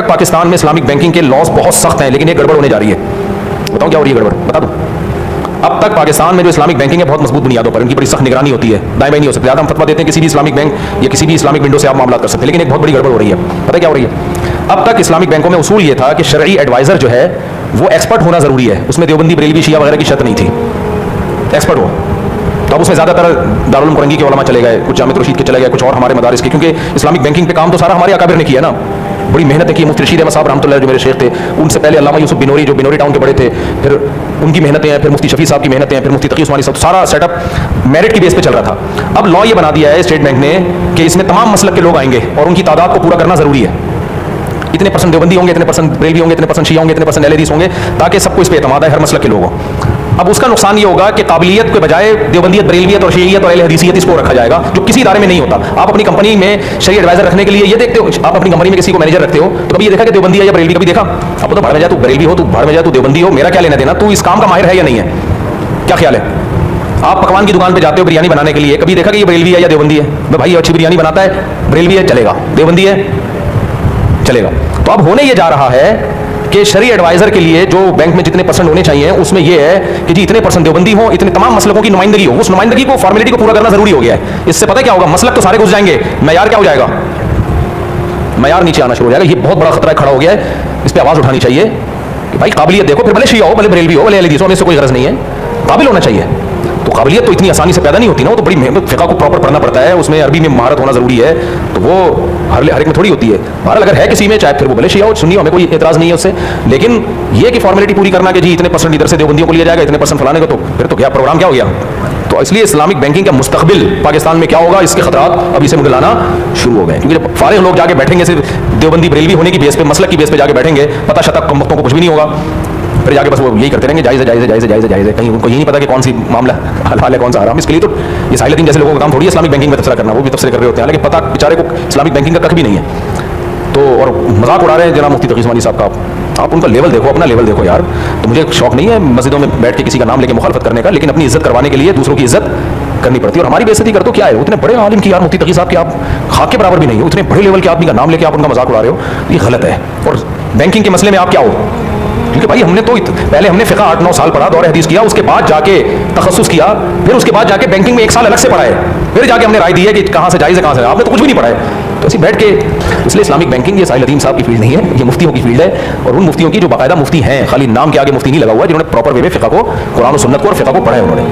तक पाकिस्तान में Islamic banking के लॉज बहुत सख्त हैं, लेकिन ये गड़बड़ होने जा रही है। बताऊं क्या हो रही है गड़बड़, बता दूं। अब तक पाकिस्तान में जो इस्लामिक बैंकिंग है बहुत मजबूत बुनियादों पर, इनकी बड़ी सख्त निगरानी होती है, दाएं बाएं नहीं हो सकते। हम फतवा देते हैं किसी भी इस्लामिक बैंक या किसी भी इस्लामिक विंडो से आप मामला कर सकते हैं, लेकिन एक बहुत बड़ी गड़बड़ हो रही है। पता है क्या हो रही है? अब तक इस्लामिक बैंकों में उसूल ये था कि शरई एडवाइजर जो है वो एक्सपर्ट होना जरूरी है। उसमें देवबंदी, बरेलवी, शिया वगैरह की शर्त नहीं थी, एक्सपर्ट हो। तो अब उसमें ज़्यादातर दारुल मुकररंगी के उलमा चले गए, कुछ जामिया रशीद के चले गए, कुछ और हमारे मदारिस के, क्योंकि इस्लामिक बैंकिंग पे काम तो सारा हमारे अकाबिर ने किया ना, बड़ी मेहनतें की। मुफ्ती रशीद अहमद साहब रहमतुल्लाह जो मेरे शेख थे, उनसे पहले अल्लामा यूसुफ बिनोरी जो बिनोरी टाउन के बड़े थे, फिर उनकी मेहनतें हैं, फिर मुफ्ती शफी साहब की मेहनतें हैं, फिर मुफ्ती तकी उस्मानी साहब, सारा सेटअप मेरिट की बेस पे चल रहा था। अब लॉ ये बना दिया है स्टेट बैंक ने कि इसमें तमाम मसलक के लोग आएंगे और उनकी तादाद को पूरा करना जरूरी है। इतने परसेंट देवबंदी होंगे, इतने परसेंट बरेलवी होंगे, इतने परसेंट शिया होंगे, इतने परसेंट अहले हदीस होंगे, ताकि सबको इस पे एतमाद है, हर मसलक के लोगों। अब उसका नुकसान ये होगा कि काबिलियत के बजाय देवबंदियत, बरेलवियत और शियत और अहले हदीसियत इसको रखा जाएगा, जो किसी इदारे में नहीं होता। आप अपनी कंपनी में शरई एडवाइजर रखने के लिए ये देखते हो, आप अपनी कंपनी में किसी को मैनेजर रखते हो तो कभी ये देखा कि देवबंदी है या बरेलवी, कभी देखा? अब तो भाड़ में जा, तू बरेलवी हो, तू भाड़ में जा, तू देवबंदी हो, मेरा क्या लेना देना, तू इस काम का माहिर है या नहीं है, क्या ख्याल है? आप पकवान की दुकान पे जाते हो बिरयानी बनाने के लिए, कभी देखा कि ये बरेलवी है या देवबंदी है? भाई अच्छी बिरयानी बनाता है, बरेलवी है चलेगा, देवबंदी है चलेगा। तो अब होने ये जा रहा है कि शरई एडवाइजर के लिए जो बैंक में जितने परसेंट होने चाहिए उसमें यह है कि जी इतने परसेंट देवबंदी हो, इतने तमाम मसलकों की नुमाइंदगी हो। उस नुमाइंदगी को, फॉर्मेलिटी को पूरा करना जरूरी हो गया है। इससे पता क्या होगा, मसलक तो सारे घुस जाएंगे, मयार क्या हो जाएगा, मयार नीचे आना शुरू हो जाएगा। ये बहुत बड़ा खतरा खड़ा हो गया है, इस पर आवाज उठानी चाहिए कि भाई काबिलियत देखो, फिर भले शिया हो, भले बरेलवी हो, भले अहले हदीस हो, हमें इससे कोई गरज नहीं है, काबिल होना चाहिए। तो काबिलियत तो इतनी आसानी से पैदा नहीं होती ना, वो तो बड़ी मेहनत, फिक़ा को प्रॉपर पढ़ना पड़ता है, उसमें अरबी में महारत होना जरूरी है, तो वो हर एक में थोड़ी होती है। बहरहाल अगर है किसी में, चाहे फिर वो भले शिया हो, सुन्नी हो, हमें कोई एतराज नहीं है उससे, लेकिन ये कि फॉर्मेलिटी पूरी करना कि जी इतने परसेंट इधर से देवबंदियों को लिया जाएगा, इतने परसेंट फलाने को, तो फिर तो क्या प्रोग्राम क्या हो गया। तो इसलिए इस्लामिक बैंकिंग का मुस्तकबिल पाकिस्तान में क्या होगा, इसके खतरात अभी से मुंडलाना शुरू हो गए, क्योंकि जब फारिग लोग जाके बैठेंगे सिर्फ देवबंदी बरेलवी होने की बेस पे, मसलक की बेस पे जाके बैठेंगे, पता शतक कम वक्तों को कुछ भी नहीं होगा, फिर जाके बस वो यही करते रहेंगे, जायज़ है, जायज़ है, जायज़ है, जायज़ है, जायज़ है, कहीं उनको यही नहीं पता कि कौन सी मामला हलाल है, कौन सा हराम। इसके लिए तो ये साहिलतीन जैसे लोगों का काम थोड़ी है इस्लामिक बैंकिंग में तबसरा करना, वो भी तबसरे कर रहे होते हैं, लेकिन पता बेचारे को इस्लामिक बैंकिंग का कख भी नहीं है। तो और मजाक उड़ा रहे हैं जनाब मुफ्ती तकी उस्मानी साहब का। आप उनका लेवल देखो, अपना लेवल देखो यार। तो मुझे शौक नहीं है मस्जिदों में बैठ के किसी का नाम लेके मुखालफत करने का, लेकिन अपनी इज्जत करवाने के लिए दूसरों की इज्जत करनी पड़ती है। और हमारी बेइज्जती कर दो क्या है, उतने बड़े आलिम की यार मुफ्ती तकी साहब की आप खाक के बराबर भी नहीं हो, उतने बड़े लेवल के आदमी का नाम लेके आप उनका मजाक उड़ा रहे हो, ये गलत है। और बैंकिंग के मसले में आप क्या हो, क्योंकि भाई हमने तो पहले हमने फ़िक़ा 8-9 साल पढ़ा, दौर हदीस किया, उसके बाद जाके तखस्सुस किया, फिर उसके बाद जाके बैंकिंग में 1 साल अलग से पढ़ा है, फिर जाके हमने राय दी है कि कहाँ से जायज़ है कहाँ से। आपने तो कुछ भी नहीं पढ़ा है, तो ऐसे बैठ के। इसलिए इस्लामिक बैंकिंग ये साहिल अदीम साहब की फील्ड नहीं है, ये मुफ्तियों की फील्ड है, और उन मुफ्तियों की जो बाकायदा मुफ्ती हैं, खाली नाम के आगे मुफ्ती नहीं लगा हुआ है, जिन्होंने प्रॉपर वे में फ़िक़ा को, कुरान और सुन्नत को और फ़िक़ा को पढ़ा है उन्होंने।